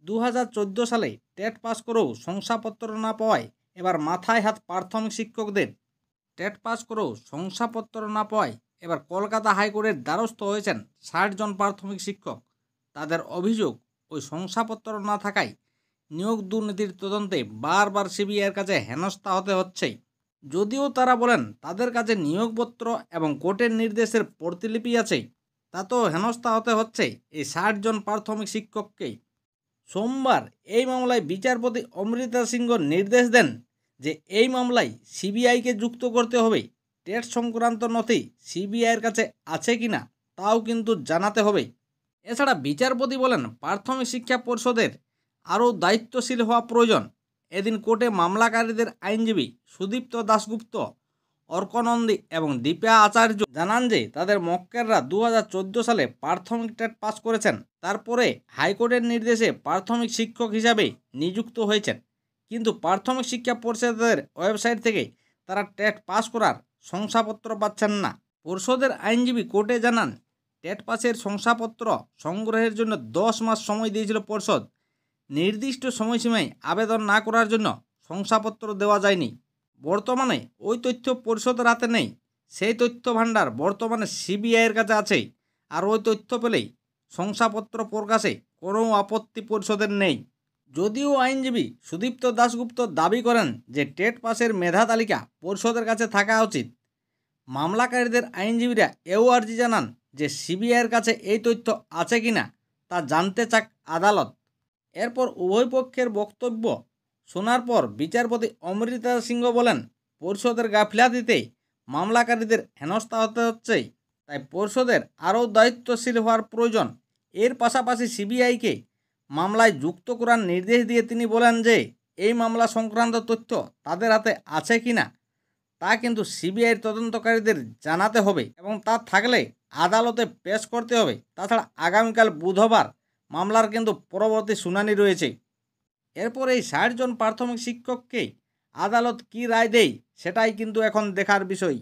2014 সালে TET pass করেও শংসাপত্র না পাওয়ায় এবার মাথায় হাত প্রাথমিক শিক্ষকদের। টেট পাস করেও শংসাপত্র না পাওয়ায় এবার কলকাতা হাইকোর্টের দ্বারস্থ হয়েছেন 60 জন প্রাথমিক শিক্ষক। তাদের অভিযোগ, ওই শংসাপত্র না থাকায় নিয়োগ দুর্নীতির তদন্তে বারবার সিবিআইয়ের কাছে হেনস্থা হতে হচ্ছে। যদিও তারা বলেন তাদের কাছে নিয়োগপত্র এবং কোর্টের নির্দেশের প্রতিলিপি আছে, তাতেও হেনস্থা হতে হচ্ছে এই 60 জন প্রাথমিক শিক্ষককেই। সোমবার এই মামলায় বিচারপতি অমৃতা সিংহ নির্দেশ দেন যে এই মামলায় সিবিআইকে যুক্ত করতে হবে। টেট সংক্রান্ত নথি সিবিআইয়ের কাছে আছে কিনা তাও কিন্তু জানাতে হবে। এছাড়া বিচারপতি বলেন প্রাথমিক শিক্ষা পর্ষদের আরও দায়িত্বশীল হওয়া প্রয়োজন। এদিন কোর্টে মামলাকারীদের আইনজীবী সুদীপ্ত দাশগুপ্ত, অর্ক নন্দী এবং দীপা আচার্য জানান যে তাদের মক্কেলরা 2014 সালে প্রাথমিক টেট পাস করেছেন, তারপরে হাইকোর্টের নির্দেশে প্রাথমিক শিক্ষক হিসাবে নিযুক্ত হয়েছেন। কিন্তু প্রাথমিক শিক্ষা পর্ষদের ওয়েবসাইট থেকে তারা টেট পাস করার শংসাপত্র পাচ্ছেন না। পর্ষদের আইনজীবী কোর্টে জানান টেট পাসের শংসাপত্র সংগ্রহের জন্য 10 মাস সময় দিয়েছিল পর্ষদ। নির্দিষ্ট সময়সীমায় আবেদন না করার জন্য শংসাপত্র দেওয়া যায়নি। বর্তমানে ওই তথ্য পরিষদের হাতে নেই। সেই তথ্য ভাণ্ডার বর্তমানে সিবিআইয়ের কাছে আছে। আর ওই তথ্য পেলেই শংসাপত্র প্রকাশে কোনো আপত্তি পরিষদের নেই। যদিও আইনজীবী সুদীপ্ত দাশগুপ্ত দাবি করেন যে টেট পাসের মেধা তালিকা পরিষদের কাছে থাকা উচিত। মামলাকারীদের আইনজীবীরা এও আর্জি জানান যে সিবিআইয়ের কাছে এই তথ্য আছে কিনা তা জানতে চাক আদালত। এরপর উভয় পক্ষের বক্তব্য শোনার পর বিচারপতি অমৃতা সিংহ বলেন পরিষদের গাফিলতিতে মামলাকারীদের হেনস্থা হতে হচ্ছে, তাই পরিষদের আরও দায়িত্বশীল হওয়ার প্রয়োজন। এর পাশাপাশি সিবিআইকে মামলায় যুক্ত করার নির্দেশ দিয়ে তিনি বলেন যে এই মামলা সংক্রান্ত তথ্য তাদের হাতে আছে কিনা তা কিন্তু সিবিআইয়ের তদন্তকারীদের জানাতে হবে এবং তা থাকলে আদালতে পেশ করতে হবে। তাছাড়া আগামীকাল বুধবার মামলার কিন্তু পরবর্তী শুনানি রয়েছে। এরপর এই 60 জন প্রাথমিক শিক্ষককে আদালত কী রায় দেয় সেটাই কিন্তু এখন দেখার বিষয়।